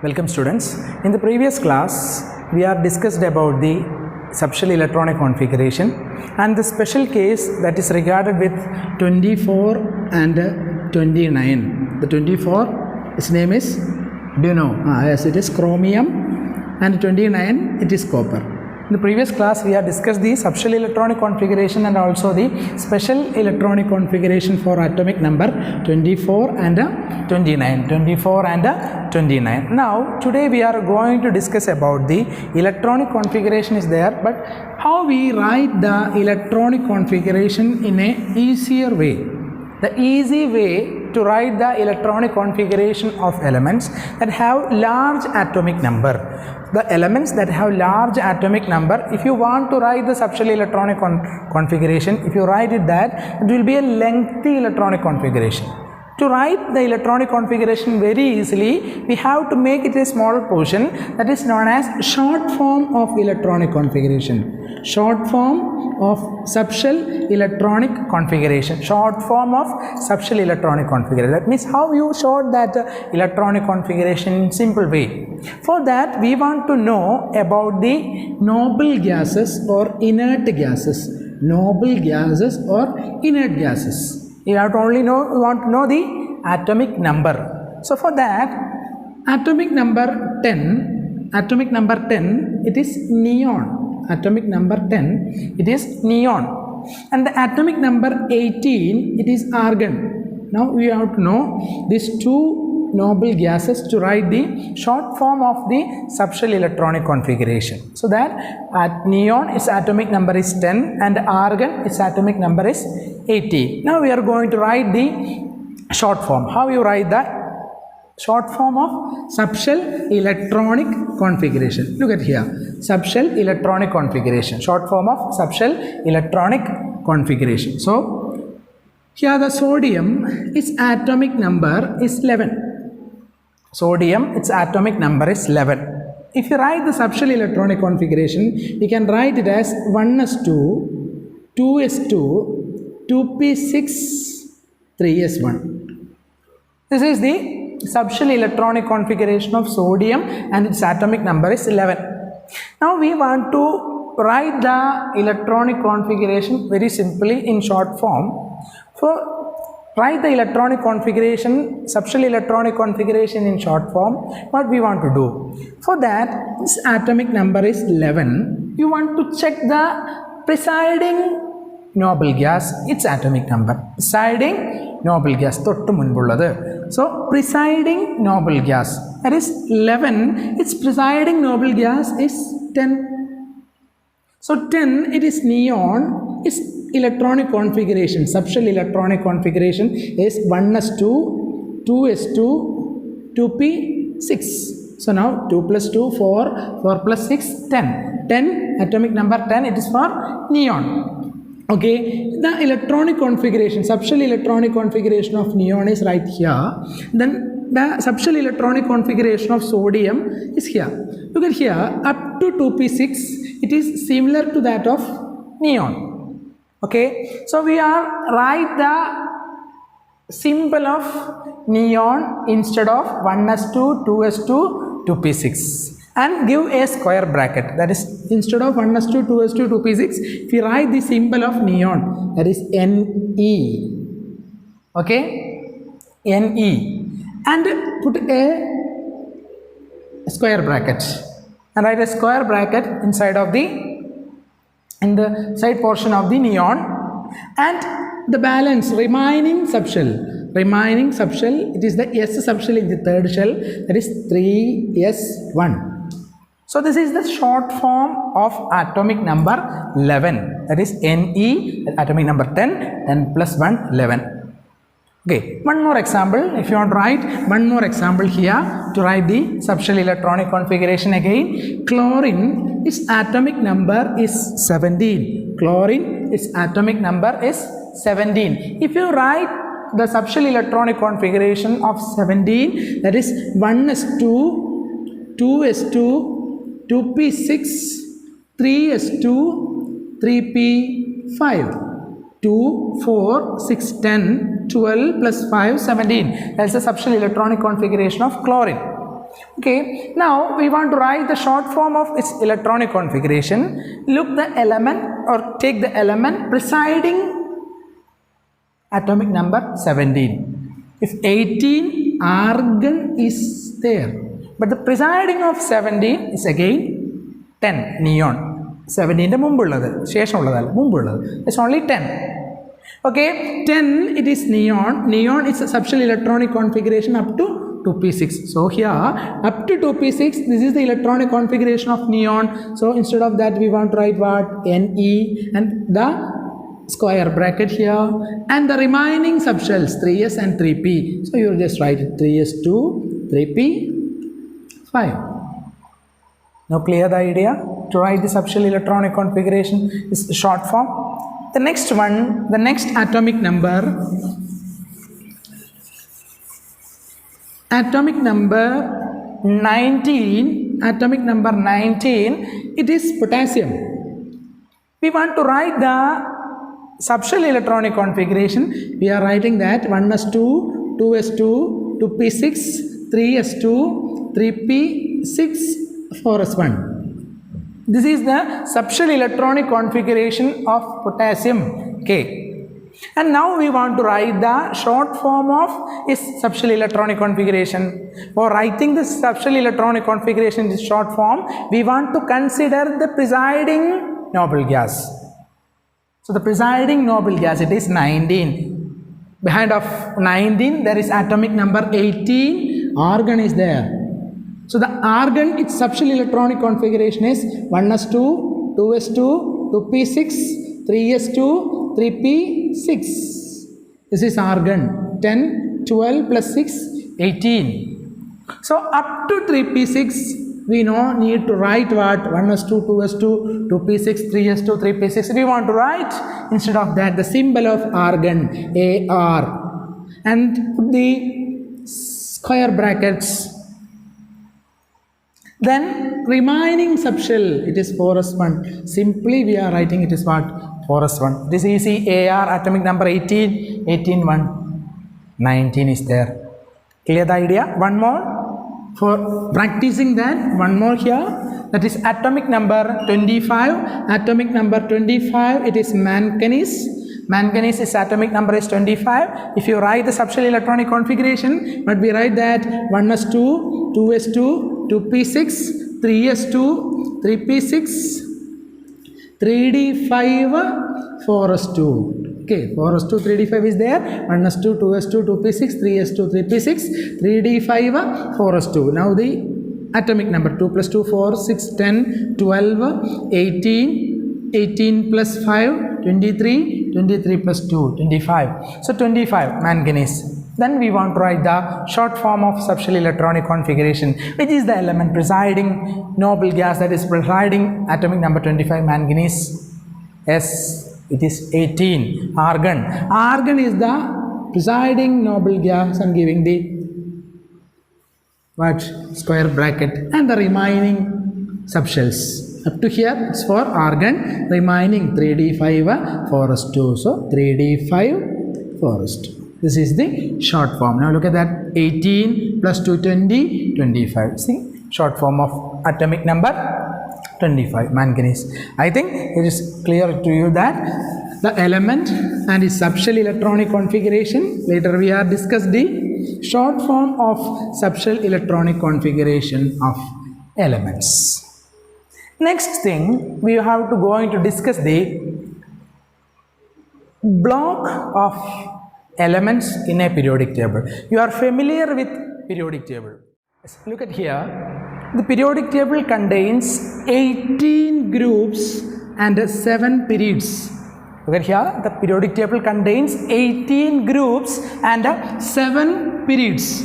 Welcome students. In the previous class we are discussed about the subshell electronic configuration and the special case that is regarded with 24 and 29. The 24, its name is, do you know? Yes, it is chromium, and 29 it is copper. In the previous class we have discussed the subshell electronic configuration and also the special electronic configuration for atomic number 24 and 29. 24 and 29. Now today we are going to discuss about the electronic configuration is there, but how we write the electronic configuration in a easier way. The easy way to write the electronic configuration of elements that have large atomic number. The elements that have large atomic number, if you want to write the subshell electronic configuration, if you write it that, it will be a lengthy electronic configuration. To write the electronic configuration very easily, we have to make it a small portion that is known as short form of electronic configuration. Short form of subshell electronic configuration. Short form of subshell electronic configuration. That means how you short that electronic configuration in simple way. For that we want to know about the noble gases or inert gases. Noble gases or inert gases. You have to want to know the atomic number. So for that, atomic number 10, it is neon. Atomic number 10, it is neon. And the atomic number 18, it is argon. Now we have to know these two noble gases to write the short form of the subshell electronic configuration. So that at neon its atomic number is 10 and argon its atomic number is 18. Now we are going to write the short form. How you write the short form of subshell electronic configuration? Look at here. Subshell electronic configuration. Short form of subshell electronic configuration. So here the sodium, its atomic number is 11. Sodium, its atomic number is 11. If you write the subshell electronic configuration, you can write it as 1s2, 2s2, 2p6, 3s1. This is the subshell electronic configuration of sodium and its atomic number is 11. Now we want to write the electronic configuration very simply in short form. For write the electronic configuration, subshell electronic configuration in short form, what we want to do? For that, this atomic number is 11. You want to check the presiding noble gas, its atomic number. Presiding noble gas. So, presiding noble gas, that is 11, its presiding noble gas is 10. So, 10, it is neon, its electronic configuration, subshell electronic configuration is 1s2, 2s2, 2p6. So now 2 plus 2, 4, 4 plus 6, 10. 10, atomic number 10, it is for neon. Okay, the electronic configuration, subshell electronic configuration of neon is right here. Then the subshell electronic configuration of sodium is here. Look at here, up to 2p6, it is similar to that of neon. Okay, so we are write the symbol of neon instead of 1s2, 2s2, 2p6 and give a square bracket. That is, instead of 1s2, 2s2, 2p6, if we write the symbol of neon, that is Ne. Okay, Ne, and put a square bracket and write a square bracket inside of the in the side portion of the neon, and the balance remaining subshell, it is the S subshell in the third shell, that is 3s1. So this is the short form of atomic number 11, that is Ne, atomic number 10, 10 plus 1, 11. Okay, one more example. If you want to write one more example here to write the subshell electronic configuration again. Chlorine, its atomic number is 17. Chlorine, its atomic number is 17. If you write the subshell electronic configuration of 17, that is 1s2, 2s2, 2p6, 3s2, 3p5. 2, 4, 6, 10, 12 plus 5, 17. That is the subshell electronic configuration of chlorine. Okay, now we want to write the short form of its electronic configuration. Look the element or take the element presiding atomic number 17. If 18 argon is there, but the presiding of 17 is again 10 neon. 17 it's only 10. Okay, 10 it is neon. Neon is a subshell electronic configuration up to 2p6. So here up to 2p6, this is the electronic configuration of neon. So instead of that we want to write what? Ne and the square bracket here, and the remaining subshells 3s and 3p. So you just write it 3s2, 3p, 5. Now clear the idea? To write the subshell electronic configuration is the short form. The next one, the next atomic number 19, it is potassium. We want to write the subshell electronic configuration. We are writing that 1s2, 2s2, 2p6, 3s2, 3p6, 4s1. This is the subshell electronic configuration of potassium K. And now we want to write the short form of its subshell electronic configuration. For writing this subshell electronic configuration in this short form, we want to consider the presiding noble gas. So the presiding noble gas, it is 19. Behind of 19 there is atomic number 18, argon is there. So the argon, its subshell electronic configuration is 1s2, 2s2, 2p6, 3s2, 3p6. This is argon. 10, 12 plus 6, 18. So up to 3p6, we no need to write what? 1s2, 2s2, 2p6, 3s2, 3p6. We want to write instead of that the symbol of argon, Ar, and put the square brackets. Then remaining subshell, it is 4s1. Simply we are writing it is what? 4s1. This is easy. Ar atomic number 18, 18, 1, 19 is there. Clear the idea? One more. For practicing that, one more here. That is atomic number 25. Atomic number 25, it is manganese. Manganese is atomic number is 25. If you write the subshell electronic configuration, but we write that 1s2, 2s2, 2p6, 3s2, 3p6, 3d5, 4s2. Okay, 4s2, 3d5 is there. 1s2, 2s2, 2p6, 3s2, 3p6, 3d5, 4s2. Now the atomic number 2 plus 2, 4, 6, 10, 12, 18, 18 plus 5, 23, 23 plus 2, 25. So 25 manganese. Then we want to write the short form of subshell electronic configuration, which is the element presiding noble gas, that is presiding atomic number 25 manganese. S, it is 18 argon. Argon is the presiding noble gas and giving the what? Square bracket and the remaining subshells. Up to here it's for argon, remaining 3d5, 4s2. So 3d5, 4s2. This is the short form. Now look at that. 18 plus 2, 20, 25. See, short form of atomic number 25, manganese. I think it is clear to you that the element and its subshell electronic configuration. Later we are discuss the short form of subshell electronic configuration of elements. Next thing, we have to going to discuss the block of elements in a periodic table. You are familiar with periodic table. Look at here. The periodic table contains 18 groups and 7 periods. Look at here. The periodic table contains 18 groups and 7 periods.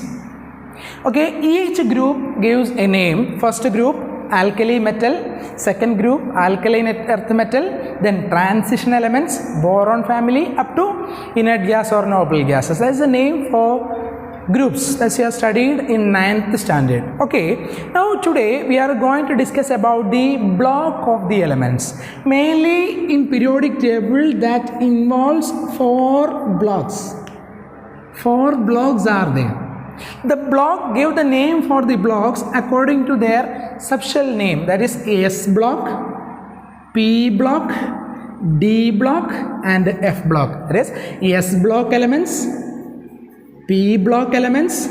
Okay, each group gives a name. First group, alkali metal. Second group, alkaline earth metal. Then transition elements, boron family, up to inert gas or noble gases. That is the name for groups that you have studied in 9th standard. Okay, now today we are going to discuss about the block of the elements. Mainly in periodic table that involves 4 blocks. 4 blocks are there. The block give the name for the blocks according to their subshell name, that is S block, P block, D block and F block. That is S block elements, P block elements,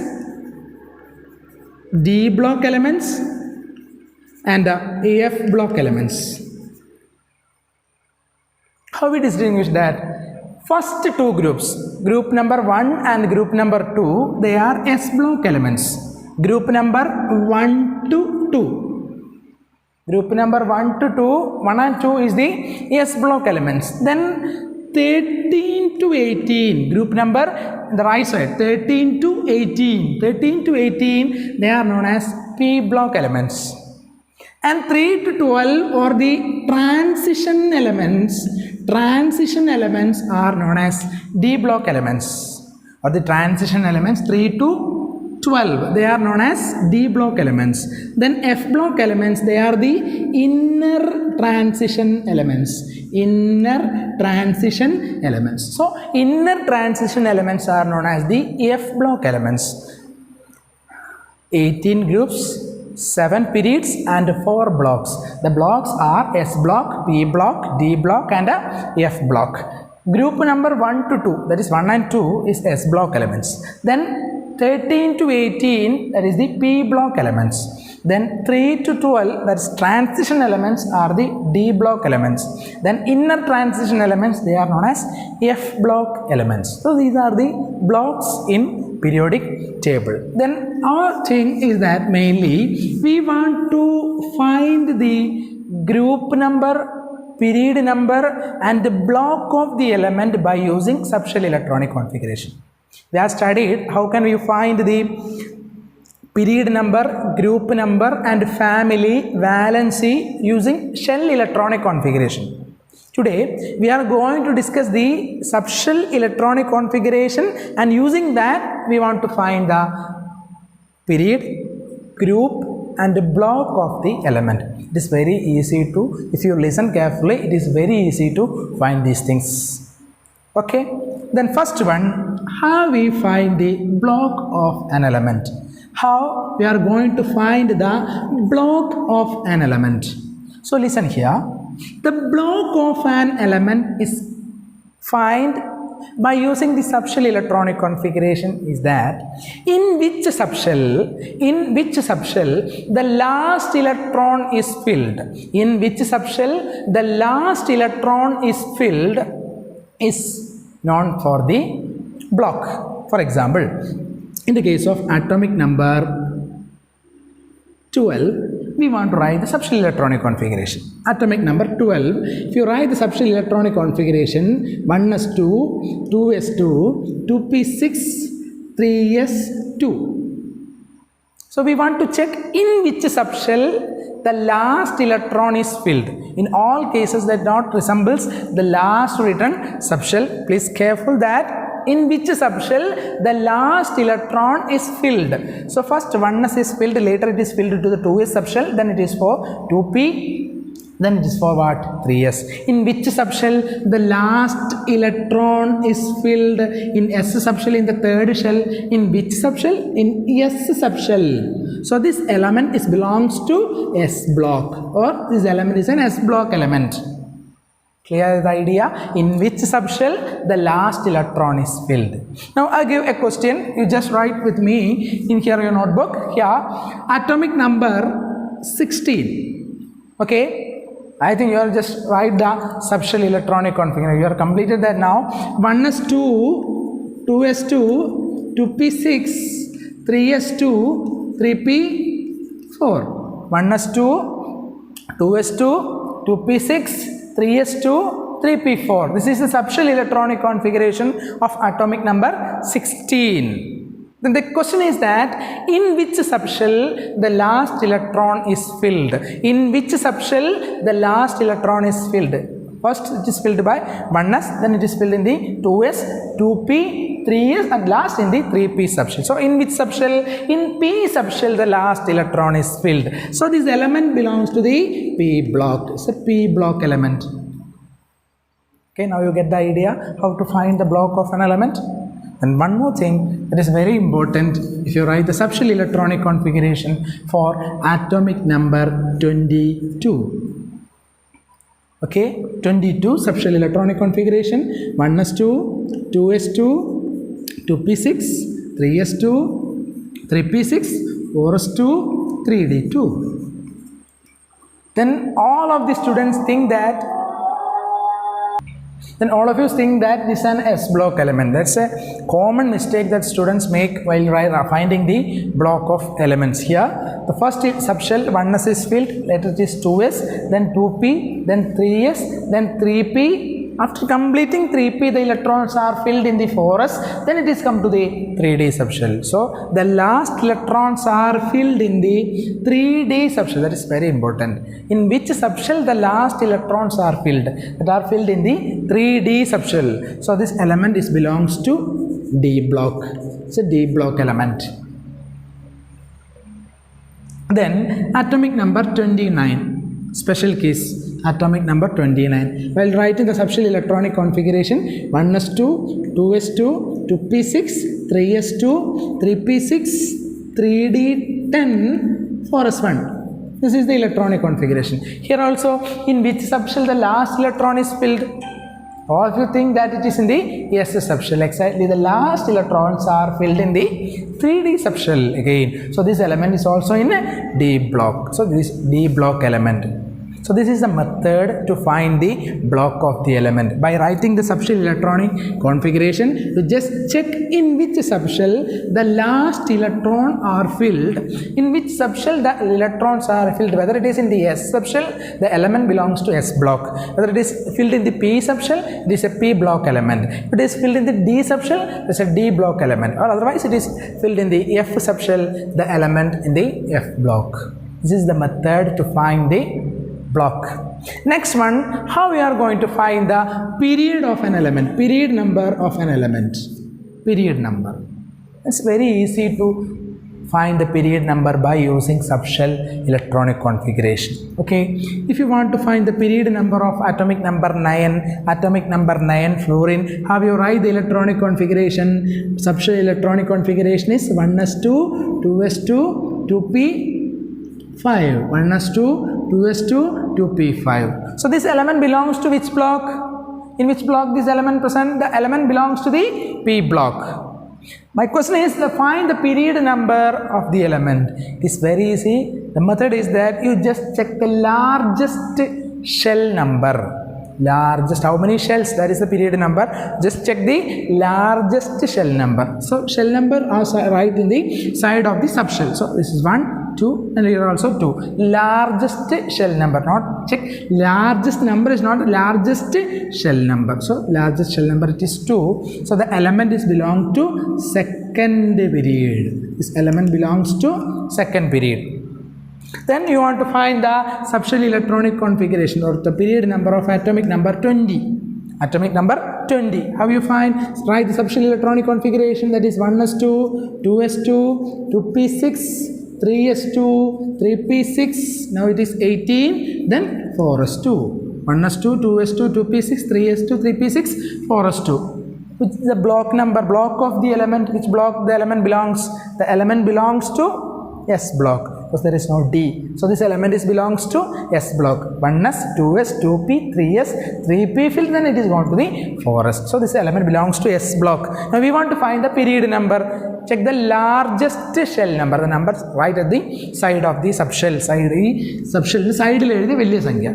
D block elements and F block elements. How we distinguish that? First two groups, group number 1 and group number 2, they are S block elements. Group number 1 to 2. Group number 1 to 2, 1 and 2 is the S block elements. Then 13 to 18, group number the right side, 13 to 18. 13 to 18, they are known as P block elements. And 3 to 12 or the transition elements. Transition elements are known as D block elements, or the transition elements 3 to 12, they are known as D block elements. Then F block elements, they are the inner transition elements. Inner transition elements. So inner transition elements are known as the F block elements. 18 groups, 7 periods and 4 blocks. The blocks are S block, P block, D block and F block. Group number 1 to 2, that is 1 and 2 is S block elements. Then 13 to 18, that is the P block elements. Then 3 to 12, that is transition elements, are the D block elements. Then inner transition elements, they are known as F block elements. So these are the blocks in periodic table. Then our thing is that mainly we want to find the group number, period number and the block of the element by using subshell electronic configuration. We have studied how can we find the period number, group number and family valency using shell electronic configuration. Today we are going to discuss the subshell electronic configuration, and using that we want to find the period, group and the block of the element. It is very easy to, if you listen carefully, it is very easy to find these things. Okay, then first one, how we find the block of an element. How we are going to find the block of an element. So listen here. The block of an element is found by using the subshell electronic configuration is that in which subshell the last electron is filled. In which subshell the last electron is filled is known for the block. For example, in the case of atomic number 12, we want to write the subshell electronic configuration. Atomic number 12, if you write the subshell electronic configuration, 1s2, 2s2, 2p6, 3s2. So we want to check in which subshell the last electron is filled. In all cases that not resembles the last written subshell. Please careful that in which subshell the last electron is filled. So first 1s is filled, later it is filled to the 2s subshell, then it is for 2p, then it is for what? 3s. In which subshell the last electron is filled? In S subshell, in the third shell. In which subshell? In S subshell. So this element is belongs to S block, or this element is an S block element. Clear the idea? In which subshell the last electron is filled. Now I give a question, you just write with me in here your notebook. Here atomic number 16. Okay, I think you are just write the subshell electronic configuration. You are completed that now. 1s2, 2s2, 2p6, 3s2, 3p4. 1s2, 2s2, 2p6, 3s2, 3p4. This is the subshell electronic configuration of atomic number 16. Then the question is that in which subshell the last electron is filled? In which subshell the last electron is filled? First it is filled by 1s, then it is filled in the 2s, 2p, 3s and last in the 3p subshell. So in which subshell? In p subshell the last electron is filled. So this element belongs to the p block. It's a p block element. Okay, now you get the idea how to find the block of an element. And one more thing that is very important, if you write the subshell electronic configuration for atomic number 22. Okay, 22 subshell electronic configuration, 1s2, 2s2, 2p6, 3s2, 3p6, 4s2, 3d2. Then all of the students think that all of you think that this is an S block element. That's a common mistake that students make while finding the block of elements. Here, the first subshell 1s is filled, later it is 2s, then 2p, then 3s, then 3p. After completing 3p, the electrons are filled in the 4s, then it is come to the 3d subshell. So, the last electrons are filled in the 3d subshell. That is very important. In which subshell the last electrons are filled? That are filled in the 3d subshell. So, this element is belongs to D block. It's a D block element. Then, atomic number 29. Special case. Atomic number 29. While writing the subshell electronic configuration, 1s2, 2s2, 2p6, 3s2, 3p6, 3d10, 4s1. This is the electronic configuration. Here also, in which subshell the last electron is filled? All of you think that it is in the S subshell. Exactly, the last electrons are filled in the 3d subshell again. So, this element is also in a D block. So, this D block element. So, this is the method to find the block of the element. By writing the subshell electronic configuration, you just check in which subshell the last electron are filled, in which subshell the electrons are filled, whether it is in the S subshell, the element belongs to S block, whether it is filled in the P subshell, it is a P block element, if it is filled in the D subshell, it is a D block element, or otherwise it is filled in the F subshell, the element in the F block. This is the method to find the block. Next one, how we are going to find the period of an element, period number of an element, period number. It's very easy to find the period number by using subshell electronic configuration. Okay, if you want to find the period number of atomic number 9 fluorine, how you write the electronic configuration? Subshell electronic configuration is 1s2, 2s2, 2p5, 1s2, 2s2, 2p5. So, this element belongs to which block? In which block this element present? The element belongs to the P block. My question is to find the period number of the element. It is very easy. The method is that you just check the largest shell number. Largest, how many shells? That is the period number. Just check the largest shell number. So, shell number are right in the side of the subshell. So, this is 1, 2, and here also 2. Largest shell number, not check. Largest number is not largest shell number. So, largest shell number it is 2. So, the element is belong to second period. This element belongs to second period. Then you want to find the subshell electronic configuration or the period number of atomic number 20. Atomic number 20. How you find? Write the subshell electronic configuration, that is 1s2, 2s2, 2p6, 3s2, 3p6. Now it is 18. Then 4s2. 1s2, 2s2, 2p6, 3s2, 3p6, 4s2. Which is the block number, block of the element, which block the element belongs? The element belongs to S block. Because there is no D. So, this element is belongs to S block. 1s, 2s, 2p, 3s, 3p filled, then it is going to the 4s. So, this element belongs to S block. Now, we want to find the period number. Check the largest shell number. The numbers right at the side of the subshell. Side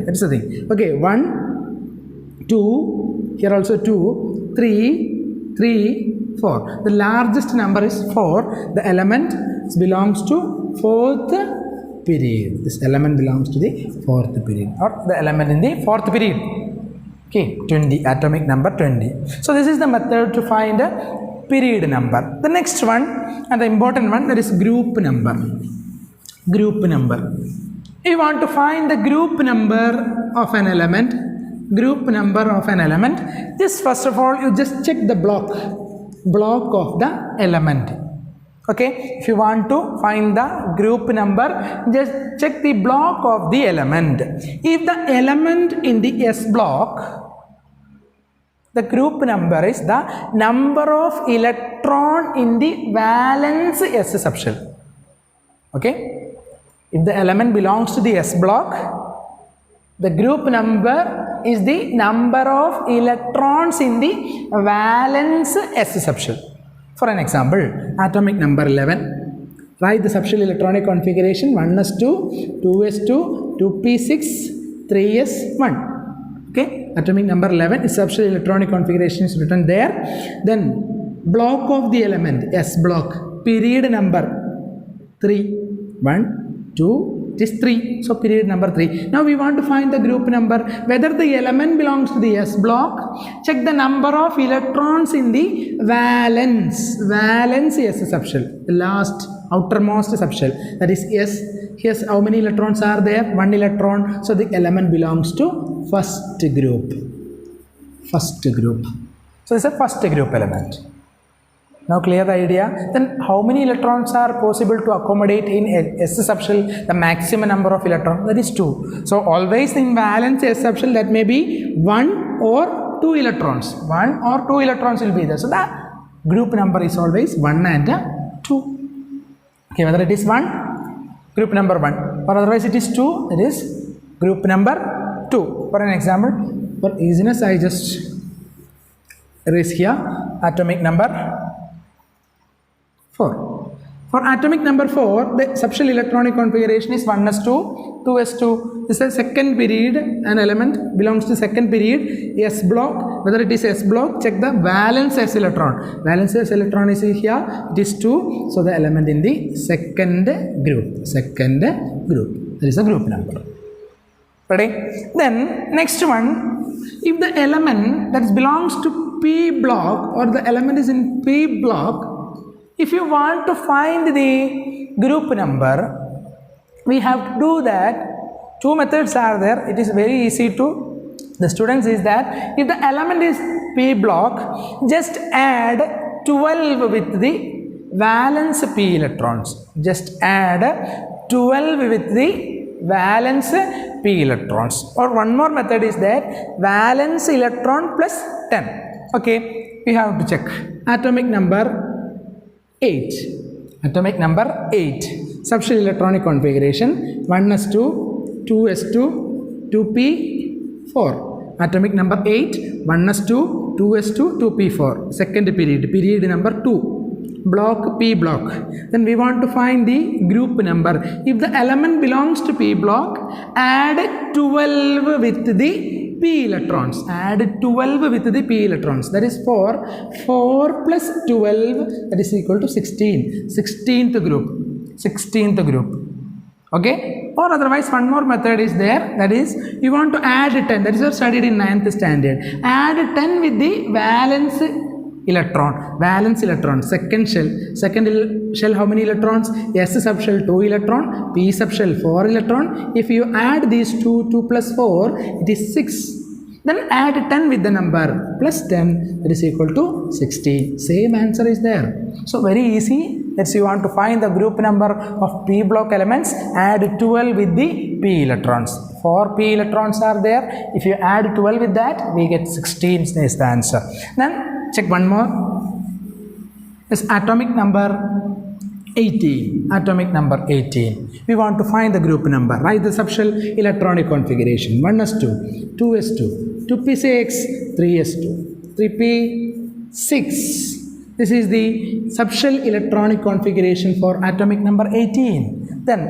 that's the thing. Okay, 1, 2, here also 2, 3, 4. The largest number is 4. The element belongs to fourth period. This element belongs to the fourth period, or the element in the fourth period. Okay, 20, atomic number 20. So, this is the method to find a period number. The next one, and the important one, that is group number. Group number. You want to find the group number of an element. Group number of an element. Just first of all, you just check the block of the element. Okay, if you want to find the group number, just check the block of the element. If the element in the S block The group number is the number of electron in the valence s subshell. Okay? If the element belongs to the s block, the group number is the number of electrons in the valence s subshell. For an example, atomic number 11. Write the subshell electronic configuration 1s2, 2s2, 2p6, 3s1. Okay, atomic number 11 is subshell electronic configuration is written there. Then block of the element s block, period number 3, 1, 2, it is 3, so period number 3. Now we want to find the group number, whether the element belongs to the s block. Check the number of electrons in the valence s subshell, the last outermost subshell, that is s. Here's how many electrons are there, 1 electron, so the element belongs to first group. So it's a first group element. Now clear the idea? Then how many electrons are possible to accommodate in s subshell? The maximum number of electrons, that is 2. So always in valence s subshell, that may be 1 or 2 electrons. 1 or 2 electrons will be there. So the group number is always 1 and 2. Okay, whether it is 1, group number 1, or otherwise it is 2, it is group number 2. For an example, for easiness I just erase here atomic number 4. For atomic number 4, the subshell electronic configuration is 1s2, 2s2. This is a second period, an element belongs to second period, s block. Whether it is s block, check the valence s electron. Valence s electron is here, it is 2, so the element in the second group. That is a group number. Ready? Then next one, if the element that belongs to p block or the element is in p block, if you want to find the group number, we have to do that. Two methods are there. It is very easy to the students is that if the element is p block, just add 12 with the valence p electrons. Just add 12 with the valence p electrons. Or one more method is that valence electron plus 10. Okay, we have to check atomic number 8. Atomic number 8. Subshell electronic configuration 1s2, 2s2, 2p4. Atomic number 8, 1s2, 2s2, 2p4. Second period, period number 2. Block p block. Then we want to find the group number. If the element belongs to p block, add 12 with the p electrons. Add 12 with the p electrons. That is 4. 4 plus 12, that is equal to 16. 16th group. 16th group. Okay? Or otherwise one more method is there. That is, you want to add 10. That is what studied in 9th standard. Add 10 with the valence electron. Valence electron. Second shell. Second shell, how many electrons? S subshell 2 electron, P subshell 4 electron. If you add these 2 plus 4, it is 6. Then add 10 with the number plus 10, that is equal to 60. Same answer is there. So very easy. Let's say you want to find the group number of p block elements, add 12 with the p electrons. 4 p electrons are there. If you add 12 with that, we get 16 is the answer. Then check one more. Is atomic number 18. Atomic number 18. We want to find the group number. Write the subshell electronic configuration. 1s2, 2s2, 2p6, 3s2, 3p6. This is the subshell electronic configuration for atomic number 18. Then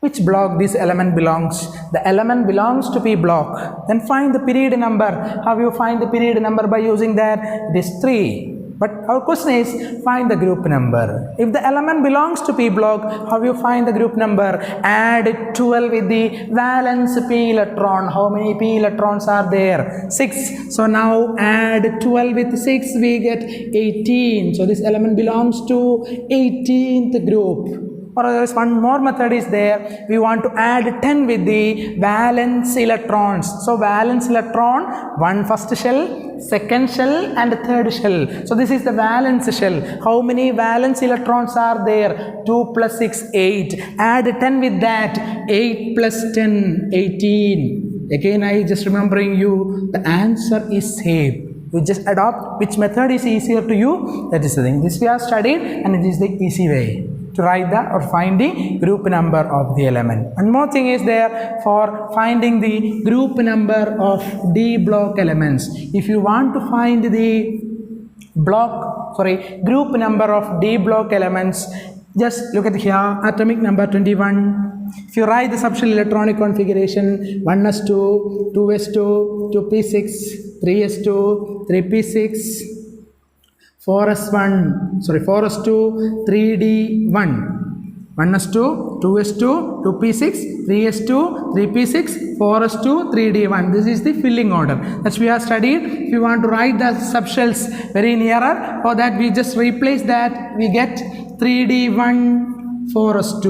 which block this element belongs? The element belongs to p block. Then find the period number. How you find the period number? By using that, it is 3. But our question is, find the group number. If the element belongs to p block, how you find the group number? Add 12 with the valence p electron. How many p electrons are there? 6. So now add 12 with 6, we get 18. So this element belongs to 18th group. Or there is one more method is there. We want to add 10 with the valence electrons. So valence electron, one first shell, second shell and third shell. So this is the valence shell. How many valence electrons are there? 2 plus 6, 8. Add 10 with that. 8 plus 10, 18. Again, I just remembering you, the answer is same. You just adopt which method is easier to you. That is the thing. This we have studied, and it is the easy way to write the or find the group number of the element. One more thing is there for finding the group number of D block elements. If you want to find the group number of D block elements, just look at here, atomic number 21. If you write the subshell electronic configuration 1s2, 2s2, 2p6, 3s2, 3p6, 4s2, 3d1, 1s2, 2s2, 2p6, 3s2, 3p6, 4s2, 3d1. This is the filling order. That's we have studied. If you want to write the subshells very nearer, for that we just replace that. We get 3d1, 4s2.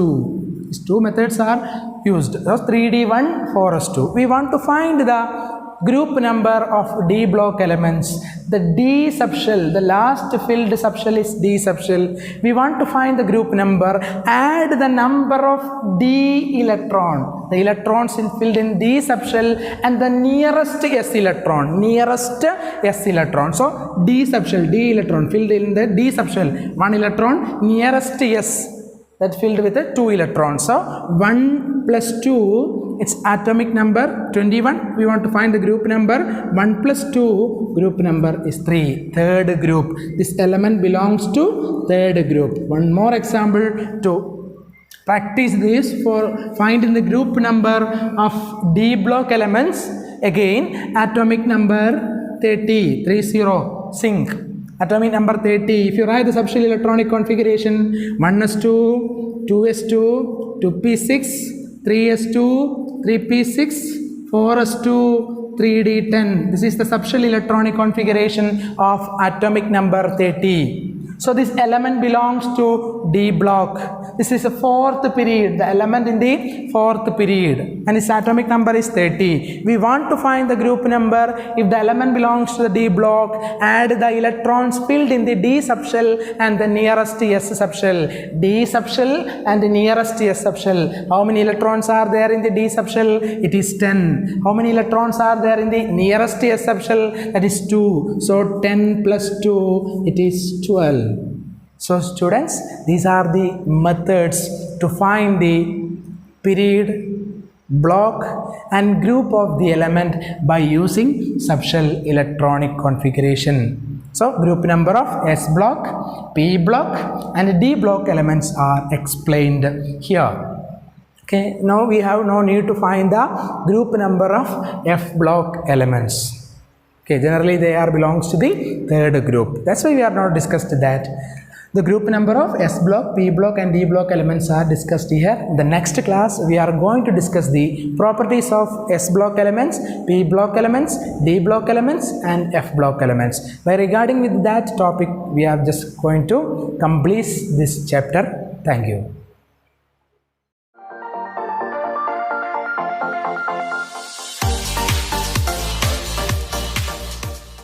These two methods are used. Those 3d1, 4s2. We want to find the group number of D block elements. The D subshell, the last filled subshell is D subshell. We want to find the group number, add the number of D electron, the electrons filled in D subshell, and the nearest S electron, So D subshell, D electron filled in the D subshell, 1 electron, nearest S that filled with the 2 electrons. So 1 plus 2, it's atomic number 21. We want to find the group number. 1 plus 2, group number is 3. Third group. This element belongs to third group. One more example to practice this for finding the group number of D block elements. Again, atomic number 30, 30, zinc. Atomic number 30. If you write the subshell electronic configuration 1s2, 2s2, 2p6, 3s2, 3p6, 4s2, 3d10. This is the subshell electronic configuration of atomic number 30. So this element belongs to D block. This is a fourth period, the element in the fourth period, and its atomic number is 30. We want to find the group number. If the element belongs to the D block, add the electrons filled in the D subshell and the nearest S subshell. D subshell and the nearest S subshell. How many electrons are there in the D subshell? It is 10. How many electrons are there in the nearest S subshell? That is 2. So 10 plus 2, it is 12. So students, these are the methods to find the period, block and group of the element by using subshell electronic configuration. So group number of S block, P block and D block elements are explained here. Okay, now we have no need to find the group number of F block elements. Okay, generally they are belongs to the third group. That's why we are not discussed that. The group number of S block, P block and D block elements are discussed here. In the next class, we are going to discuss the properties of S block elements, P block elements, D block elements and F block elements. By regarding with that topic, we are just going to complete this chapter. Thank you.